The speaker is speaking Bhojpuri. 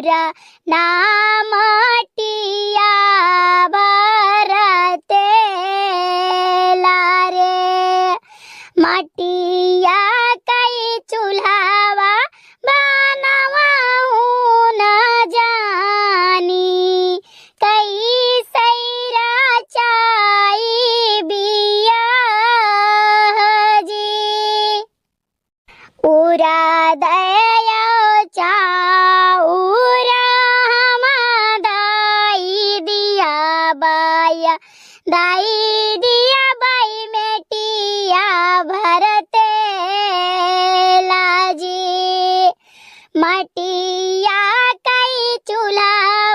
पूरा नाम टिया भरते लारे मटिया कई चूल्हावा बनवाऊ न जानी कई सैरा चाई बिया जी उरा दया चाउरा हम दाई दिया बाया दाई दिया बाई मेटिया भरते लाजी मटिया कई चूल्हा